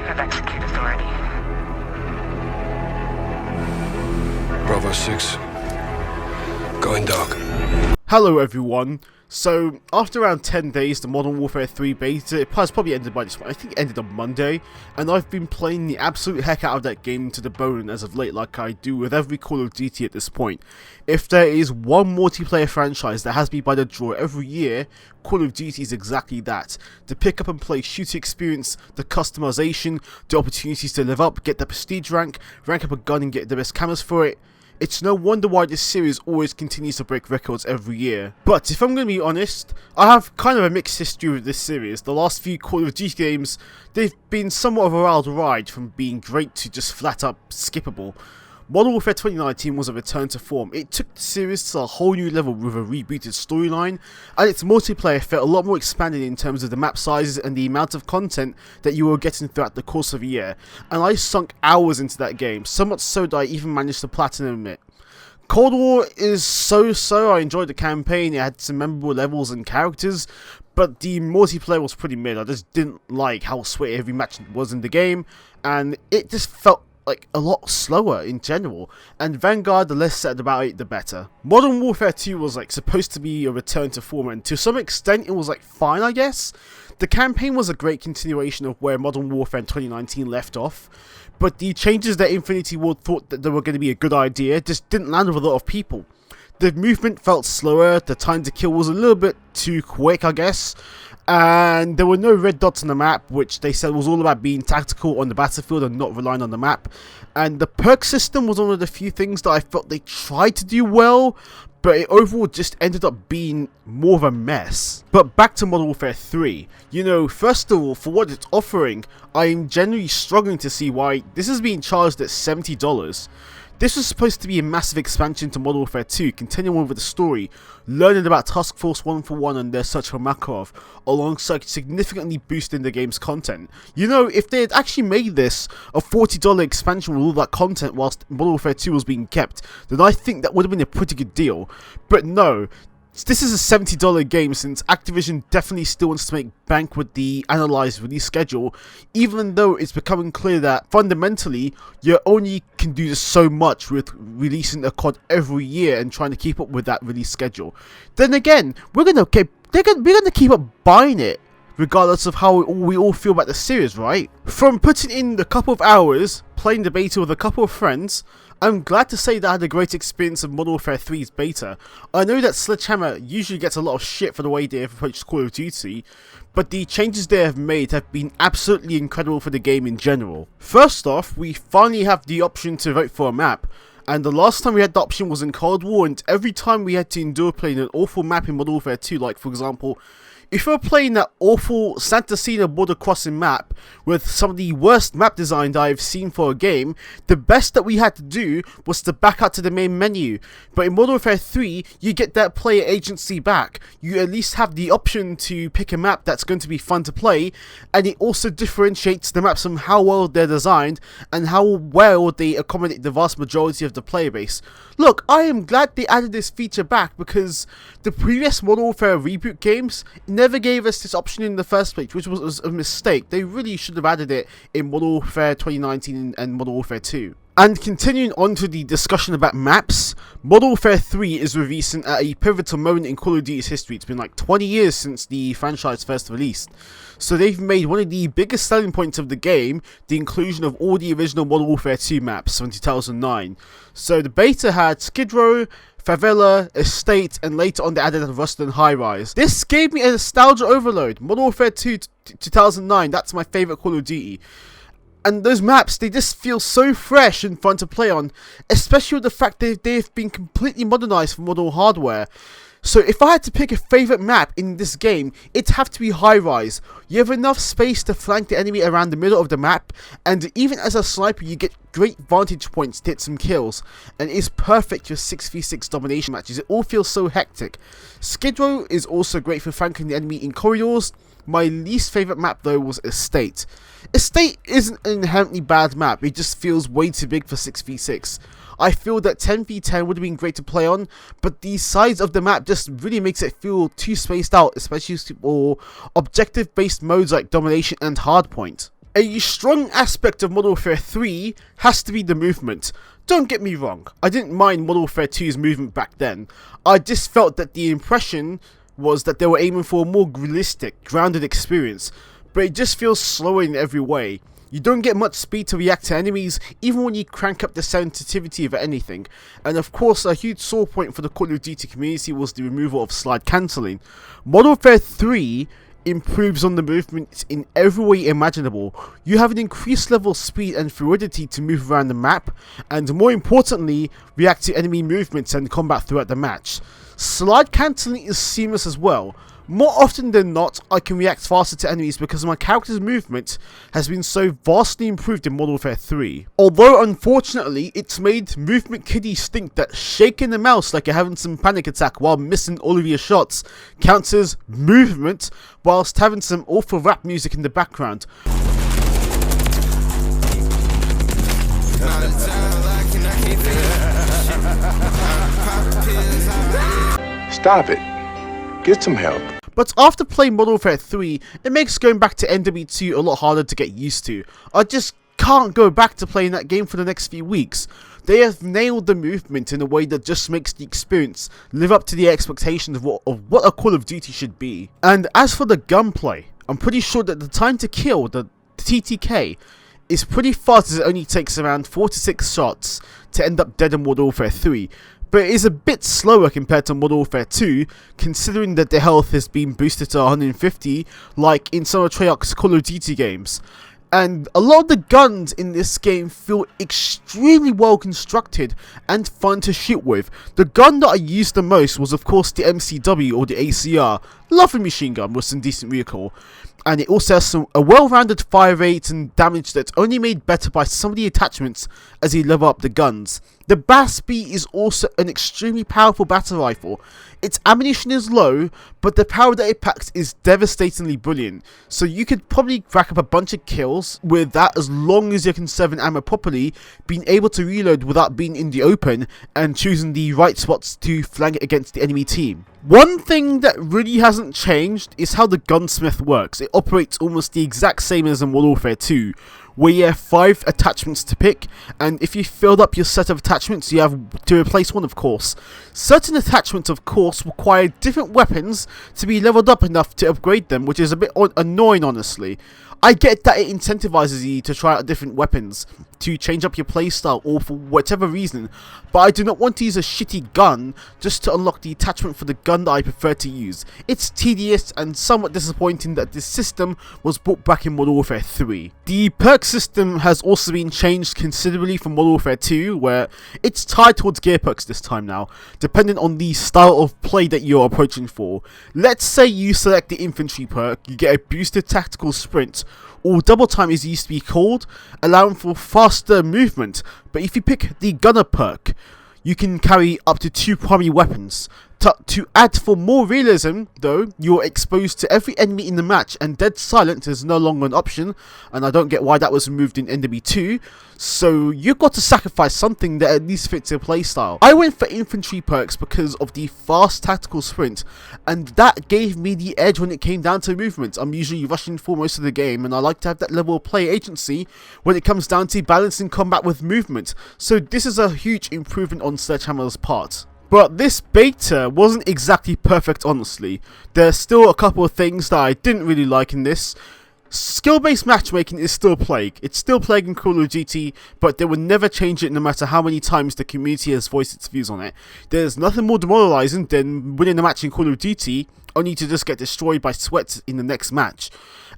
have executed authority. Bravo 6. Going dark. Hello everyone. So, after around 10 days, the Modern Warfare 3 beta, it has probably ended by this point, I think it ended on Monday, and I've been playing the absolute heck out of that game to the bone as of late, like I do with every Call of Duty at this point. If there is one multiplayer franchise that has me by the draw every year, Call of Duty is exactly that. The pick up and play shooting experience, the customization, the opportunities to live up, get the prestige rank up a gun and get the best cameras for it. It's no wonder why this series always continues to break records every year. But if I'm going to be honest, I have kind of a mixed history with this series. The last few Call of Duty games, they've been somewhat of a wild ride, from being great to just flat up skippable. Modern Warfare 2019 was a return to form. It took the series to a whole new level with a rebooted storyline, and its multiplayer felt a lot more expanded in terms of the map sizes and the amount of content that you were getting throughout the course of a year, and I sunk hours into that game, so much so that I even managed to platinum it. Cold War is so-so. I enjoyed the campaign, it had some memorable levels and characters, but the multiplayer was pretty mid. I just didn't like how sweaty every match was in the game, and it just felt like a lot slower in general, and Vanguard, the less said about it the better. Modern Warfare 2 was like supposed to be a return to form, and to some extent it was like fine, I guess. The campaign was a great continuation of where Modern Warfare 2019 left off, but the changes that Infinity Ward thought that they were going to be a good idea just didn't land with a lot of people. The movement felt slower, the time to kill was a little bit too quick, I guess, and there were no red dots on the map, which they said was all about being tactical on the battlefield and not relying on the map. And the perk system was one of the few things that I felt they tried to do well, but it overall just ended up being more of a mess. But back to Modern Warfare 3, first of all, for what it's offering, I'm generally struggling to see why this is being charged at $70. This was supposed to be a massive expansion to Modern Warfare 2, continuing on with the story, learning about Task Force 141 and their search for Makarov, alongside significantly boosting the game's content. If they had actually made this a $40 expansion with all that content whilst Modern Warfare 2 was being kept, then I think that would have been a pretty good deal. But no. This is a $70 game, since Activision definitely still wants to make bank with the analysed release schedule, even though it's becoming clear that fundamentally you only can do so much with releasing a COD every year and trying to keep up with that release schedule. Then again, we're gonna keep up buying it, regardless of how we all feel about the series, right? From putting in a couple of hours, playing the beta with a couple of friends, I'm glad to say that I had a great experience of Modern Warfare 3's beta. I know that Sledgehammer usually gets a lot of shit for the way they have approached Call of Duty, but the changes they have made have been absolutely incredible for the game in general. First off, we finally have the option to vote for a map, and the last time we had the option was in Cold War, and every time we had to endure playing an awful map in Modern Warfare 2, like for example, if you're playing that awful Santa Cena border crossing map with some of the worst map design that I've seen for a game, the best that we had to do was to back out to the main menu. But in Modern Warfare 3, you get that player agency back. You at least have the option to pick a map that's going to be fun to play, and it also differentiates the maps from how well they're designed and how well they accommodate the vast majority of the player base. Look, I am glad they added this feature back, because the previous Modern Warfare reboot games never gave us this option in the first place, which was a mistake. They really should have added it in Modern Warfare 2019 and Modern Warfare 2. And continuing on to the discussion about maps, Modern Warfare 3 is releasing at a pivotal moment in Call of Duty's history. It's been like 20 years since the franchise first released. So they've made one of the biggest selling points of the game the inclusion of all the original Modern Warfare 2 maps from 2009. So the beta had Skid Row, Favela, Estate, and later on they added Ruston High Rise. This gave me a nostalgia overload. Modern Warfare 2 2009, that's my favourite Call of Duty. And those maps, they just feel so fresh and fun to play on, especially with the fact that they've been completely modernised for modern hardware. So if I had to pick a favourite map in this game, it'd have to be High Rise. You have enough space to flank the enemy around the middle of the map, and even as a sniper you get great vantage points to hit some kills, and it is perfect for 6v6 domination matches. It all feels so hectic. Skid Row is also great for flanking the enemy in corridors. My least favourite map though was Estate. Estate isn't an inherently bad map, it just feels way too big for 6v6. I feel that 10v10 would have been great to play on, but the size of the map just really makes it feel too spaced out, especially for objective based modes like Domination and Hardpoint. A strong aspect of Modern Warfare 3 has to be the movement. Don't get me wrong, I didn't mind Modern Warfare 2's movement back then. I just felt that the impression was that they were aiming for a more realistic, grounded experience, but it just feels slower in every way. You don't get much speed to react to enemies, even when you crank up the sensitivity of anything. And of course, a huge sore point for the Call of Duty community was the removal of slide cancelling. Modern Warfare 3 improves on the movement in every way imaginable. You have an increased level of speed and fluidity to move around the map, and more importantly, react to enemy movements and combat throughout the match. Slide cancelling is seamless as well. More often than not, I can react faster to enemies because my character's movement has been so vastly improved in Modern Warfare 3. Although unfortunately, it's made movement kiddies think that shaking the mouse like you're having some panic attack while missing all of your shots counts as movement, whilst having some awful rap music in the background. Stop it. Get some help. But after playing Modern Warfare 3, it makes going back to MWIII a lot harder to get used to. I just can't go back to playing that game for the next few weeks. They have nailed the movement in a way that just makes the experience live up to the expectations of what a Call of Duty should be. And as for the gunplay, I'm pretty sure that the time to kill, the TTK, is pretty fast, as it only takes around 4 to 6 shots to end up dead in Modern Warfare 3. But it is a bit slower compared to Modern Warfare 2, considering that the health has been boosted to 150, like in some of Treyarch's Call of Duty games. And a lot of the guns in this game feel extremely well constructed and fun to shoot with. The gun that I used the most was of course the MCW or the ACR, lovely machine gun with some decent recoil. And it also has a well-rounded fire rate and damage that's only made better by some of the attachments as you level up the guns. The BAS-B is also an extremely powerful battle rifle. Its ammunition is low, but the power that it packs is devastatingly brilliant. So you could probably rack up a bunch of kills with that as long as you're conserving ammo properly, being able to reload without being in the open, and choosing the right spots to flank against the enemy team. One thing that really hasn't changed is how the gunsmith works. It operates almost the exact same as in Modern Warfare 2, where you have 5 attachments to pick, and if you filled up your set of attachments, you have to replace one, of course. Certain attachments, of course, require different weapons to be leveled up enough to upgrade them, which is a bit annoying, honestly. I get that it incentivizes you to try out different weapons, to change up your playstyle, or for whatever reason, but I do not want to use a shitty gun just to unlock the attachment for the gun that I prefer to use. It's tedious and somewhat disappointing that this system was brought back in Modern Warfare 3. The perk system has also been changed considerably from Modern Warfare 2, where it's tied towards gear perks this time now, depending on the style of play that you're approaching for. Let's say you select the infantry perk, you get a boosted tactical sprint, or double time as it used to be called, allowing for faster movement. But if you pick the gunner perk, you can carry up to 2 primary weapons. To add for more realism, though, you're exposed to every enemy in the match, and dead silence is no longer an option, and I don't get why that was removed in MWIII, so you've got to sacrifice something that at least fits your playstyle. I went for infantry perks because of the fast tactical sprint, and that gave me the edge when it came down to movement. I'm usually rushing for most of the game, and I like to have that level of play agency when it comes down to balancing combat with movement, so this is a huge improvement on Sledgehammer's part. But this beta wasn't exactly perfect, honestly. There's still a couple of things that I didn't really like in this. Skill-based matchmaking is still plague. It's still plague in Call of Duty, but they will never change it no matter how many times the community has voiced its views on it. There's nothing more demoralizing than winning a match in Call of Duty, only to just get destroyed by sweats in the next match.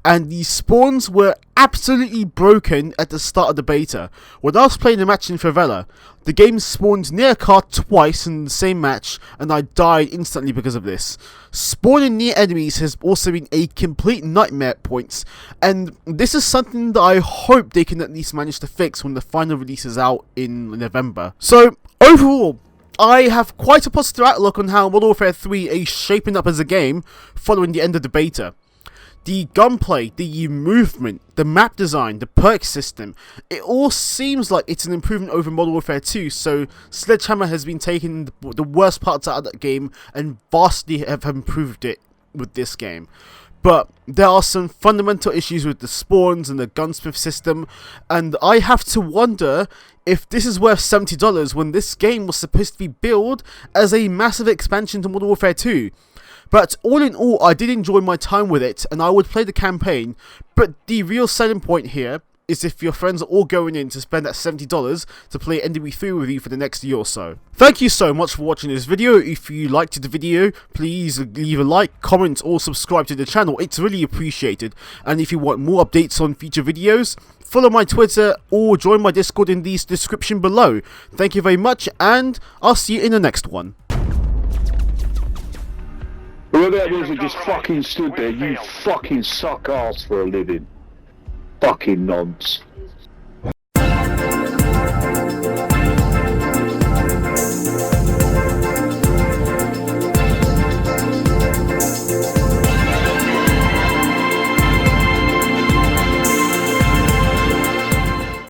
And the spawns were absolutely broken at the start of the beta. When I was playing a match in Favela, the game spawned near a car twice in the same match, and I died instantly because of this. Spawning near enemies has also been a complete nightmare at points, and this is something that I hope they can at least manage to fix when the final release is out in November. So, overall, I have quite a positive outlook on how Modern Warfare 3 is shaping up as a game following the end of the beta. The gunplay, the movement, the map design, the perk system, it all seems like it's an improvement over Modern Warfare 2, so Sledgehammer has been taking the worst parts out of that game and vastly have improved it with this game. but there are some fundamental issues with the spawns and the gunsmith system, and I have to wonder if this is worth $70 when this game was supposed to be billed as a massive expansion to Modern Warfare 2. But all in all, I did enjoy my time with it, and I would play the campaign, but the real selling point here is if your friends are all going in to spend that $70 to play MWIII with you for the next year or so. Thank you so much for watching this video. If you liked the video, please leave a like, comment, or subscribe to the channel. It's really appreciated. And if you want more updates on future videos, follow my Twitter or join my Discord in the description below. Thank you very much, and I'll see you in the next one. Whoever that is that just fucking stood there, you fucking suck ass for a living. Fucking nonce.